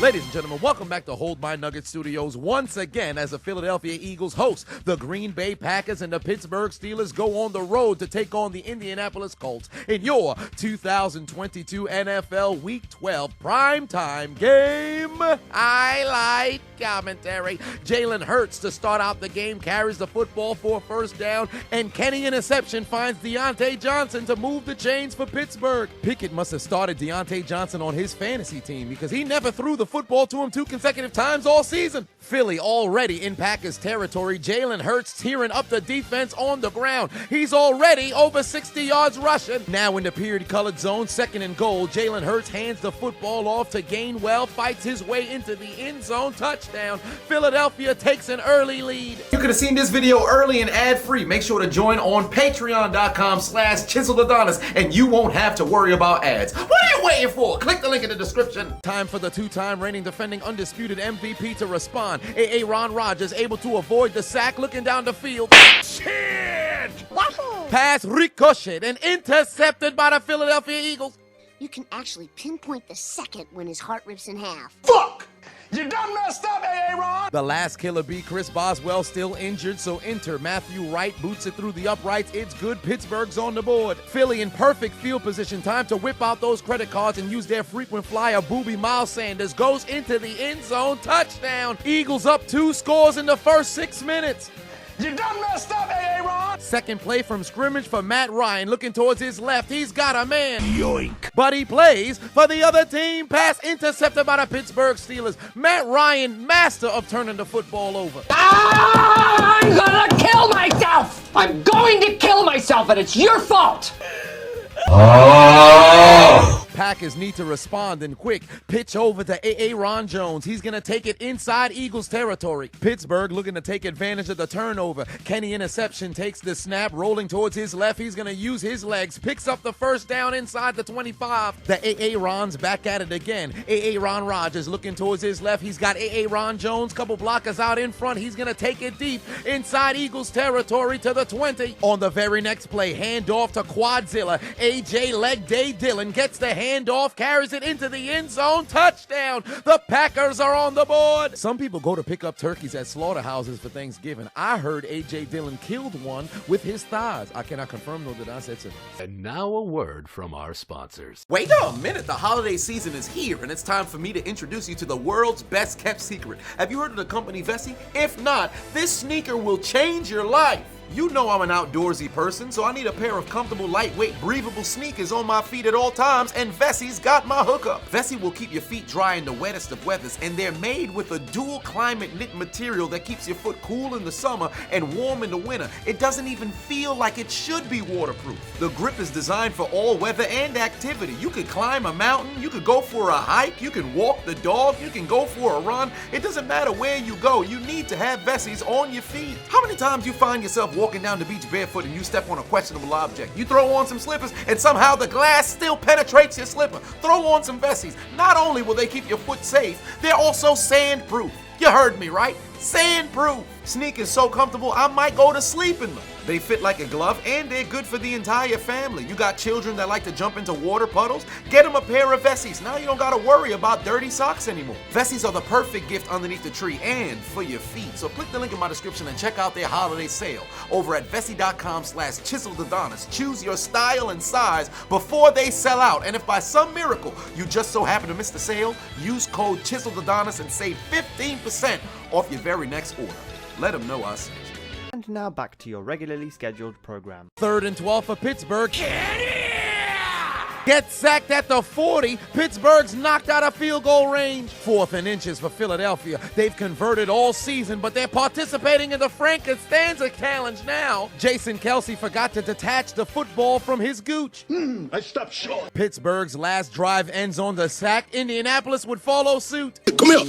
Ladies and gentlemen, welcome back to Hold My Nugget Studios once again as the Philadelphia Eagles host the Green Bay Packers and the Pittsburgh Steelers go on the road to take on the Indianapolis Colts in your 2022 NFL Week 12 Primetime game. Highlight commentary. Jalen Hurts to start out the game carries the football for a first down, and Kenny interception finds Deontay Johnson to move the chains for Pittsburgh. Pickett must have started Deontay Johnson on his fantasy team because he never threw the football to him 2 consecutive times all season. Philly already in Packers territory. Jalen Hurts tearing up the defense on the ground. He's already over 60 yards rushing. Now in the period-colored zone, 2nd and goal, Jalen Hurts hands the football off to Gainwell, fights his way into the end zone, touchdown. Philadelphia takes an early lead. You could have seen this video early and ad-free. Make sure to join on patreon.com/Chiseled Adonis, and you won't have to worry about ads. What are you waiting for? Click the link in the description. Time for the two-time reigning defending undisputed MVP to respond. Aaron Rodgers able to avoid the sack, looking down the field. Shit! Pass ricocheted and intercepted by the Philadelphia Eagles. You can actually pinpoint the second when his heart rips in half. Fuck! You done messed up, Aaron! The last killer bee, Chris Boswell, still injured, so enter Matthew Wright, boots it through the uprights. It's good. Pittsburgh's on the board. Philly in perfect field position. Time to whip out those credit cards and use their frequent flyer. Booby Miles Sanders goes into the end zone. Touchdown. Eagles up 2 scores in the first 6 minutes. You done messed up, Aaron! Second play from scrimmage for Matt Ryan. Looking towards his left. He's got a man. Yoink. But he plays for the other team. Pass intercepted by the Pittsburgh Steelers. Matt Ryan, master of turning the football over. I'm gonna kill myself! I'm going to kill myself, and it's your fault! Packers need to respond and quick. Pitch over to Aaron Jones. He's going to take it inside Eagles territory. Pittsburgh looking to take advantage of the turnover. Kenny interception takes the snap, rolling towards his left. He's going to use his legs. Picks up the first down inside the 25. The Aaron's back at it again. Aaron Rodgers looking towards his left. He's got Aaron Jones. Couple blockers out in front. He's going to take it deep inside Eagles territory to the 20. On the very next play, handoff to Quadzilla. A.J. Leg Day Dillon gets the handoff, carries it into the end zone, touchdown. The Packers are on the board. Some people go to pick up turkeys at slaughterhouses for Thanksgiving. I heard A.J. Dillon killed one with his thighs. I cannot confirm though that I said so. And now a word from our sponsors. Wait a minute, the holiday season is here, and it's time for me to introduce you to the world's best kept secret. Have you heard of the company Vessi? If not, this sneaker will change your life. You know I'm an outdoorsy person, so I need a pair of comfortable, lightweight, breathable sneakers on my feet at all times, and Vessi's got my hookup. Vessi will keep your feet dry in the wettest of weathers, and they're made with a dual climate knit material that keeps your foot cool in the summer and warm in the winter. It doesn't even feel like it should be waterproof. The grip is designed for all weather and activity. You could climb a mountain, you could go for a hike, you can walk the dog, you can go for a run. It doesn't matter where you go, you need to have Vessi's on your feet. How many times you find yourself walking down the beach barefoot and you step on a questionable object? You throw on some slippers and somehow the glass still penetrates your slipper. Throw on some Vessi's. Not only will they keep your foot safe, they're also sand-proof. You heard me, right? Sand-proof. Sneakers so comfortable, I might go to sleep in them. They fit like a glove, and they're good for the entire family. You got children that like to jump into water puddles? Get them a pair of Vessi's. Now you don't gotta worry about dirty socks anymore. Vessi's are the perfect gift underneath the tree and for your feet. So click the link in my description and check out their holiday sale over at Vessi.com/ChiseledAdonis. Choose your style and size before they sell out. And if by some miracle you just so happen to miss the sale, use code ChiseledAdonis and save 15% off your very next order. Let them know I sent you. And now back to your regularly scheduled program. 3rd and 12 for Pittsburgh. Gets sacked at the 40. Pittsburgh's knocked out of field goal range. 4th and inches for Philadelphia. They've converted all season, but they're participating in the Frank Costanza challenge now. Jason Kelsey forgot to detach the football from his gooch. I stopped short. Pittsburgh's last drive ends on the sack. Indianapolis would follow suit. Come here.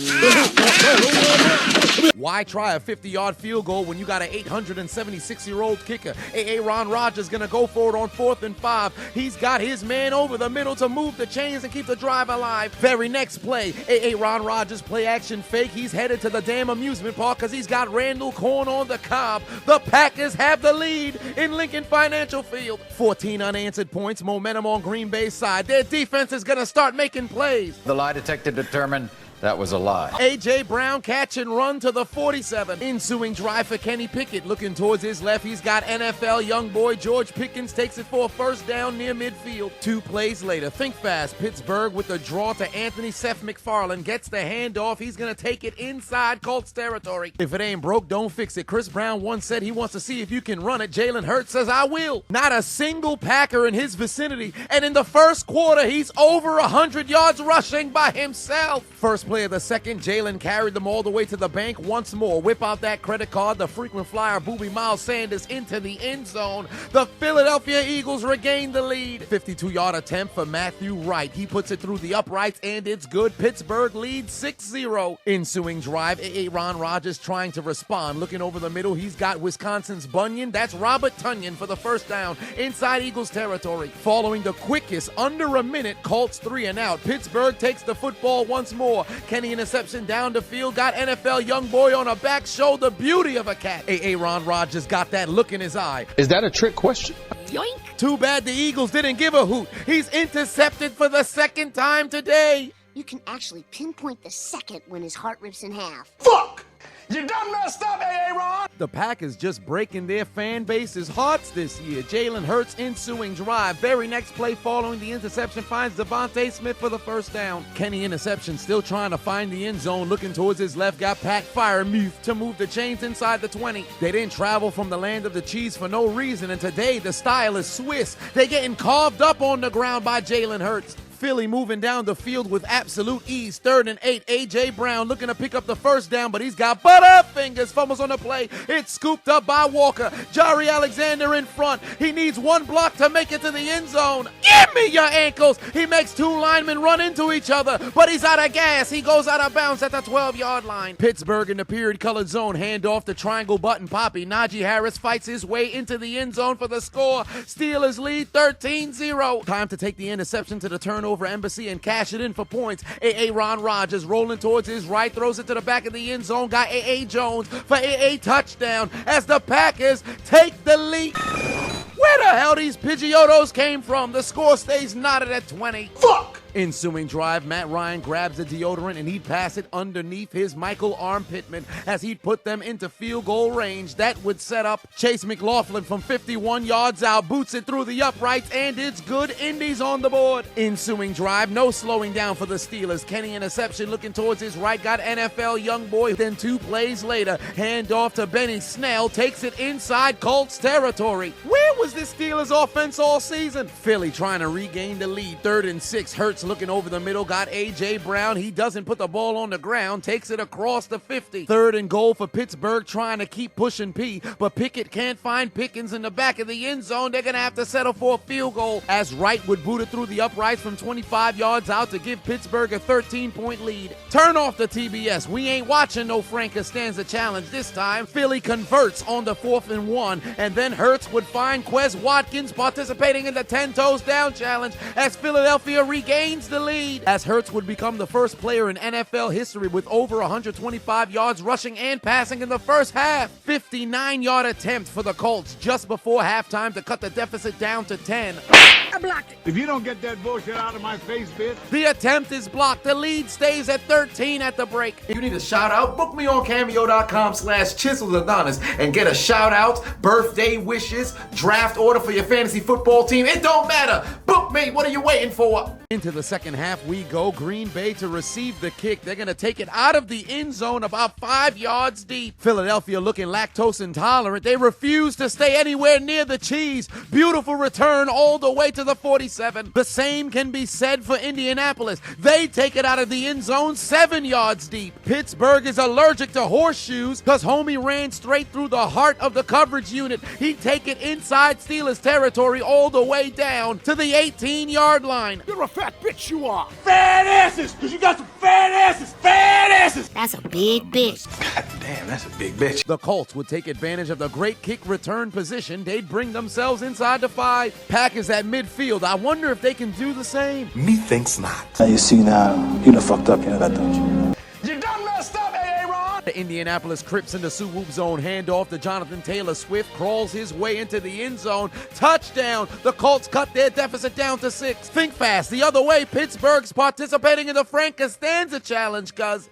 Why try a 50-yard field goal when you got an 876-year-old kicker? Aaron Rodgers gonna go for it on 4th and 5. He's got his man over the middle to move the chains and keep the drive alive. Very next play, Aaron Rodgers play action fake. He's headed to the damn amusement park because he's got Randall Corn on the cob. The Packers have the lead in Lincoln Financial Field. 14 unanswered points, momentum on Green Bay's side. Their defense is gonna start making plays. The lie detector determined That was a lie. A.J. Brown catch and run to the 47. Ensuing drive for Kenny Pickett. Looking towards his left, he's got NFL young boy George Pickens, takes it for a first down near midfield. 2 plays later, think fast. Pittsburgh with the draw to Anthony Seth McFarland. Gets the handoff. He's going to take it inside Colts territory. If it ain't broke, don't fix it. Chris Brown once said he wants to see if you can run it. Jalen Hurts says, I will. Not a single Packer in his vicinity. And in the first quarter, he's over 100 yards rushing by himself. First play of the second, Jalen carried them all the way to the bank once more. Whip out that credit card. The frequent flyer, Booby Miles Sanders, into the end zone. The Philadelphia Eagles regain the lead. 52-yard attempt for Matthew Wright. He puts it through the uprights, and it's good. Pittsburgh leads 6-0. Ensuing drive, Aaron Rodgers trying to respond. Looking over the middle, he's got Wisconsin's Bunyan. That's Robert Tunyon for the first down inside Eagles territory. Following the quickest, under a minute, Colts 3 and out. Pittsburgh takes the football once more. Kenny interception down the field. Got NFL young boy on a back shoulder. Beauty of a cat. Aaron Rodgers got that look in his eye. Is that a trick question? Yoink! Too bad the Eagles didn't give a hoot. He's intercepted for the second time today. You can actually pinpoint the second when his heart rips in half. Fuck! You done messed up, Aaron! The Packers just breaking their fan base's hearts this year. Jalen Hurts ensuing drive. Very next play following the interception finds Devontae Smith for the first down. Kenny interception still trying to find the end zone. Looking towards his left, got Pat Freiermuth to move the chains inside the 20. They didn't travel from the land of the cheese for no reason, and today the style is Swiss. They getting carved up on the ground by Jalen Hurts. Philly moving down the field with absolute ease. 3rd and 8. A.J. Brown looking to pick up the first down, but he's got butterfingers. Fumbles on the play. It's scooped up by Walker. Jari Alexander in front. He needs one block to make it to the end zone. Give me your ankles. He makes 2 linemen run into each other, but he's out of gas. He goes out of bounds at the 12-yard line. Pittsburgh in the period-colored zone. Hand off to triangle button Poppy. Najee Harris fights his way into the end zone for the score. Steelers lead 13-0. Time to take the interception to the turnover embassy and cash it in for points. Aaron Rodgers rolling towards his right, throws it to the back of the end zone. Got A.A. Jones for A.A. touchdown as the Packers take the lead. Where the hell these Pidgeotos came from? The score stays knotted at 20. Fuck! Ensuing drive, Matt Ryan grabs the deodorant and he'd pass it underneath his Michael Arm Pittman as he'd put them into field goal range. That would set up Chase McLaughlin from 51 yards out, boots it through the uprights, and it's good. Indy's on the board. Ensuing drive, no slowing down for the Steelers. Kenny interception looking towards his right, got NFL young boy. Then 2 plays later, hand off to Benny Snell, takes it inside Colts territory. Where was this Steelers offense all season? Philly trying to regain the lead. 3rd and 6. Hurts looking over the middle, got A.J. Brown. He doesn't put the ball on the ground, takes it across the 50. 3rd and goal for Pittsburgh, trying to keep pushing P, but Pickett can't find Pickens in the back of the end zone. They're going to have to settle for a field goal as Wright would boot it through the uprights from 25 yards out to give Pittsburgh a 13-point lead. Turn off the TBS. We ain't watching no Frank Costanza challenge this time. Philly converts on the 4th and 1, and then Hurts would find Quez Watkins participating in the 10 toes down challenge as Philadelphia regains the lead. As Hurts would become the first player in NFL history with over 125 yards rushing and passing in the first half. 59-yard attempt for the Colts just before halftime to cut the deficit down to 10. I blocked it. If you don't get that bullshit out of my face, bitch. The attempt is blocked. The lead stays at 13 at the break. If you need a shout out, book me on Cameo.com/Chiseled Adonis and get a shout out, birthday wishes, draft order for your fantasy football team. It don't matter. Book me. What are you waiting for? Into the second half we go. Green Bay to receive the kick. They're going to take it out of the end zone about 5 yards deep. Philadelphia looking lactose intolerant. They refuse to stay anywhere near the cheese. Beautiful return all the way to the 47. The same can be said for Indianapolis. They take it out of the end zone 7 yards deep. Pittsburgh is allergic to horseshoes because homie ran straight through the heart of the coverage unit. He'd take it inside Steelers territory all the way down to the 18-yard line. You're a fat bitch, you are. Fat asses, because you got some fat asses. Fat asses. That's a big bitch. God damn, that's a big bitch. The Colts would take advantage of the great kick return position. They'd bring themselves inside the 5. Packers at midfield. I wonder if they can do the same. Methinks not. You see now, you done fucked up, you know that, don't you? You done messed up, Aaron! The Indianapolis Crips in the Soo-Whoop zone, handoff to Jonathan Taylor. Swift crawls his way into the end zone. Touchdown! The Colts cut their deficit down to 6. Think fast. The other way, Pittsburgh's participating in the Frank Costanza Challenge, cuz.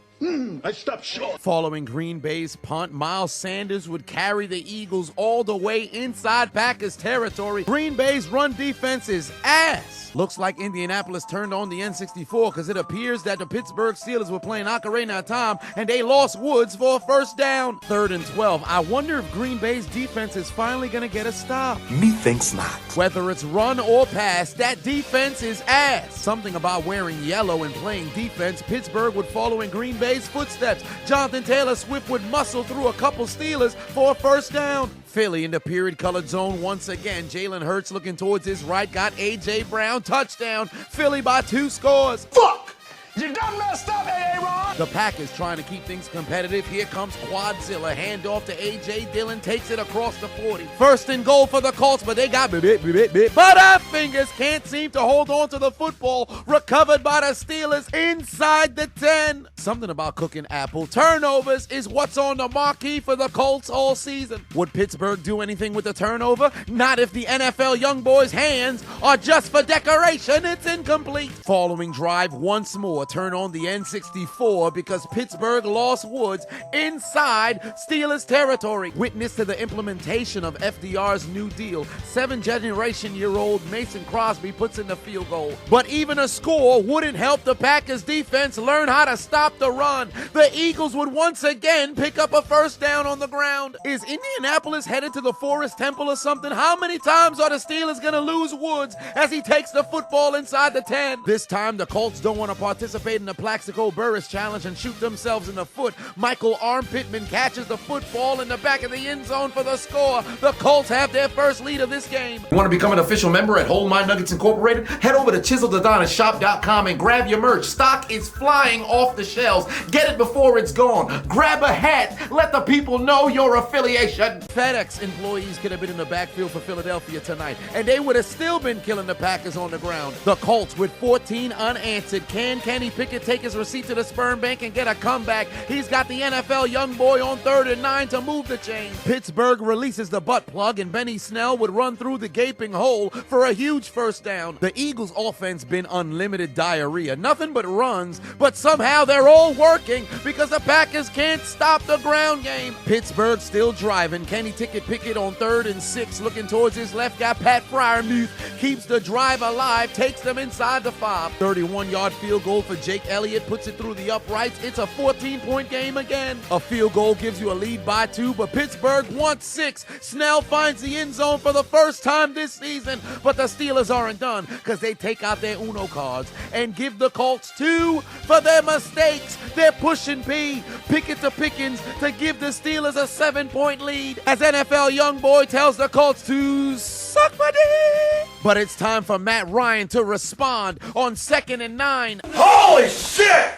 I stopped short. Following Green Bay's punt, Miles Sanders would carry the Eagles all the way inside Packers territory. Green Bay's run defense is ass. Looks like Indianapolis turned on the N64 because it appears that the Pittsburgh Steelers were playing Ocarina of Time and they lost Woods for a first down. 3rd and 12. I wonder if Green Bay's defense is finally going to get a stop. Methinks not. Whether it's run or pass, that defense is ass. Something about wearing yellow and playing defense. Pittsburgh would follow in Green Bay's footsteps. Jonathan Taylor Swift would muscle through a couple Steelers for a first down. Philly in the period-colored zone once again. Jalen Hurts looking towards his right, got A.J. Brown, touchdown. Philly by 2 scores. Fuck! You done messed up, Aaron! The Packers trying to keep things competitive. Here comes Quadzilla. Handoff to A.J. Dillon. Takes it across the 40. 1st and goal for the Colts, but they got butterfingers. Can't seem to hold on to the football. Recovered by the Steelers inside the 10. Something about cooking apple. Turnovers is what's on the marquee for the Colts all season. Would Pittsburgh do anything with the turnover? Not if the NFL young boys' hands are just for decoration. It's incomplete. Following drive once more. Turn on the N64 because Pittsburgh lost Woods inside Steelers territory. Witness to the implementation of FDR's New Deal. 7-generation-year-old Mason Crosby puts in the field goal. But even a score wouldn't help the Packers defense learn how to stop the run. The Eagles would once again pick up a first down on the ground. Is Indianapolis headed to the Forest Temple or something? How many times are the Steelers going to lose Woods as he takes the football inside the 10? This time the Colts don't want to participate in the Plaxico Burress challenge and shoot themselves in the foot. Michael Arm Pittman catches the football in the back of the end zone for the score. The Colts have their first lead of this game. You want to become an official member at Hold My Nuggets Incorporated? Head over to ChiseledAdonisShop.com and grab your merch. Stock is flying off the shelves. Get it before it's gone. Grab a hat. Let the people know your affiliation. FedEx employees could have been in the backfield for Philadelphia tonight, and they would have still been killing the Packers on the ground. The Colts with 14 unanswered. Can Kenny Pickett take his receipt to the sperm bank and get a comeback? He's got the NFL young boy on 3rd and 9 to move the chains. Pittsburgh releases the butt plug, and Benny Snell would run through the gaping hole for a huge first down. The Eagles' offense been unlimited diarrhea. Nothing but runs, but somehow they're all working because the Packers can't stop the ground game. Pittsburgh still driving. Kenny Pickett on 3rd and 6, looking towards his left guy. Pat Freiermuth keeps the drive alive, takes them inside the 5. 31-yard field goal for Jake Elliott, puts it through the uprights. It's a 14-point game again. A field goal gives you a lead by 2, but Pittsburgh wants 6. Snell finds the end zone for the first time this season, but the Steelers aren't done because they take out their Uno cards and give the Colts 2 for their mistakes. They're pushing Pickett to Pickens to give the Steelers a 7-point lead as NFL young boy tells the Colts to suck my dick. But it's time for Matt Ryan to respond on 2nd and 9. Holy shit!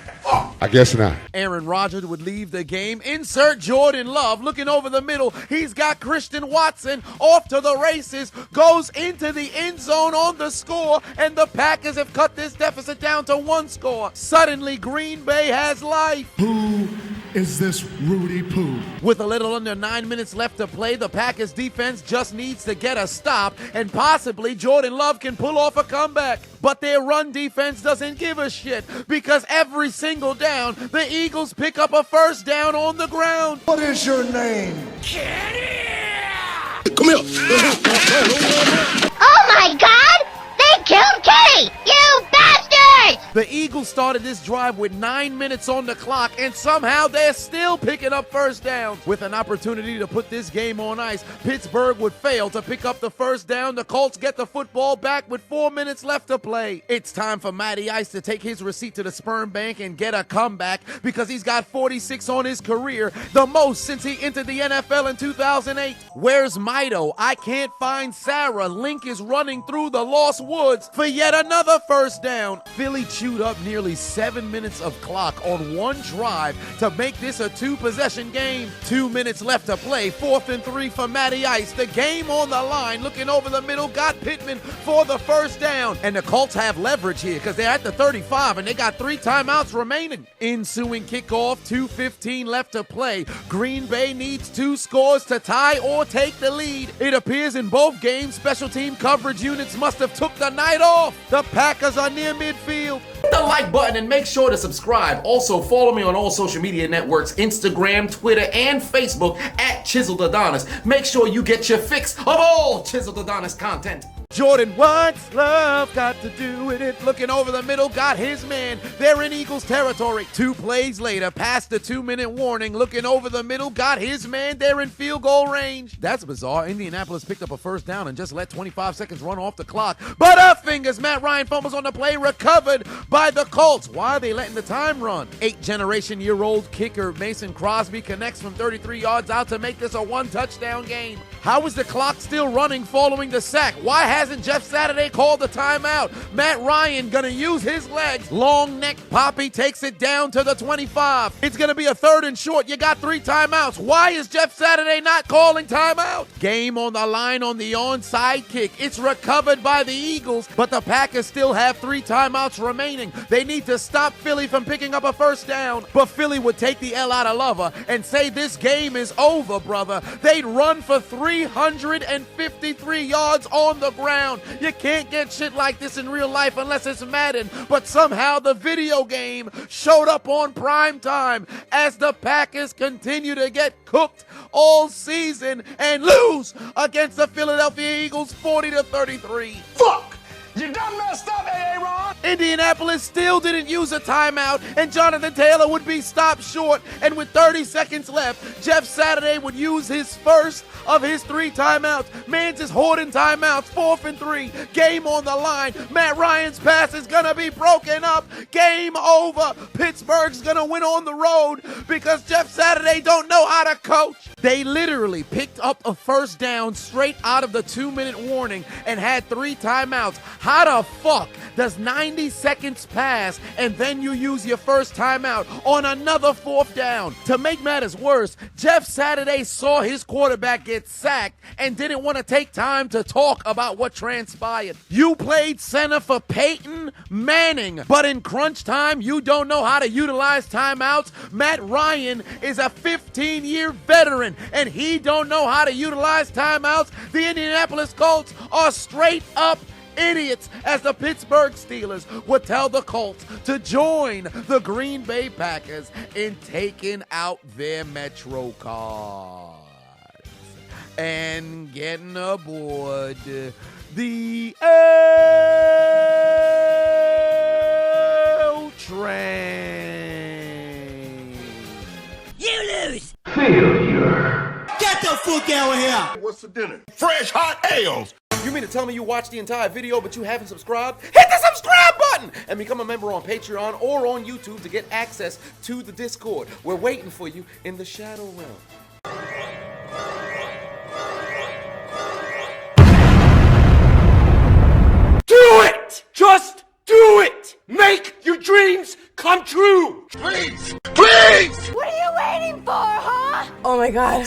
I guess not. Aaron Rodgers would leave the game. Insert Jordan Love looking over the middle. He's got Christian Watson off to the races. Goes into the end zone on the score. And the Packers have cut this deficit down to 1 score. Suddenly, Green Bay has life. Who is this Rudy Poo? With a little under 9 minutes left to play, the Packers defense just needs to get a stop. And possibly Jordan Love can pull off a comeback. But their run defense doesn't give a shit because every single down, the Eagles pick up a first down on the ground. What is your name? Come here. Oh my God! They killed Kenny! You bastards! The Eagles started this drive with 9 minutes on the clock, and somehow they're still picking up first downs. With an opportunity to put this game on ice, Pittsburgh would fail to pick up the first down. The Colts get the football back with 4 minutes left to play. It's time for Matty Ice to take his receipt to the sperm bank and get a comeback because he's got 46 on his career, the most since he entered the NFL in 2008. Where's Mido? I can't find Sarah. Link is running through the lost woods for yet another first down. Philly Philly chewed up nearly 7 minutes of clock on one drive to make this a 2-possession game. 2 minutes left to play, 4th and 3 for Matty Ice. The game on the line, looking over the middle, got Pittman for the first down. And the Colts have leverage here because they're at the 35 and they got 3 timeouts remaining. Ensuing kickoff, 2:15 left to play. Green Bay needs 2 scores to tie or take the lead. It appears in both games, special team coverage units must have took the night off. The Packers are near midfield. Hit the like button and make sure to subscribe. Also, follow me on all social media networks, Instagram, Twitter, and Facebook at Chiseled Adonis. Make sure you get your fix of all Chiseled Adonis content. Jordan, what's love got to do with it? Looking over the middle, got his man. They're in Eagles territory. 2 plays later, past the 2-minute warning. Looking over the middle, got his man. They're in field goal range. That's bizarre. Indianapolis picked up a first down and just let 25 seconds run off the clock. Butterfingers, Matt Ryan fumbles on the play, recovered by the Colts. Why are they letting the time run? 8-generation-year-old kicker Mason Crosby connects from 33 yards out to make this a 1-touchdown game. How is the clock still running following the sack? Why hasn't Jeff Saturday called the timeout? Matt Ryan gonna use his legs. Long neck Poppy takes it down to the 25. It's gonna be a 3rd and short. You got 3 timeouts. Why is Jeff Saturday not calling timeout? Game on the line on the onside kick. It's recovered by the Eagles, but the Packers still have 3 timeouts remaining. They need to stop Philly from picking up a first down, but Philly would take the L out of Lover and say this game is over, brother. They'd run for 353 yards on the ground. You can't get shit like this in real life unless it's Madden, but somehow the video game showed up on Primetime as the Packers continue to get cooked all season and lose against the Philadelphia Eagles 40-33. Fuck! You done messed up, Aaron! Indianapolis still didn't use a timeout, and Jonathan Taylor would be stopped short. And with 30 seconds left, Jeff Saturday would use his first of his 3 timeouts. Mans is hoarding timeouts, 4th and 3. Game on the line. Matt Ryan's pass is going to be broken up. Game over. Pittsburgh's going to win on the road because Jeff Saturday don't know how to coach. They literally picked up a first down straight out of the 2-minute warning and had 3 timeouts. How the fuck does 90 seconds pass and then you use your first timeout on another 4th down? To make matters worse, Jeff Saturday saw his quarterback get sacked and didn't want to take time to talk about what transpired. You played center for Peyton Manning, but in crunch time, you don't know how to utilize timeouts. Matt Ryan is a 15-year veteran, and he don't know how to utilize timeouts. The Indianapolis Colts are straight up idiots, as the Pittsburgh Steelers would tell the Colts to join the Green Bay Packers in taking out their Metro cards and getting aboard the L train. You lose! Failure. Get the fuck out of here! What's for dinner? Fresh hot ales! You mean to tell me you watched the entire video but you haven't subscribed? Hit the subscribe button and become a member on Patreon or on YouTube to get access to the Discord. We're waiting for you in the Shadow Realm. Do it! Just do it! Make your dreams come true! Please! Please! What are you waiting for, huh? Oh my god.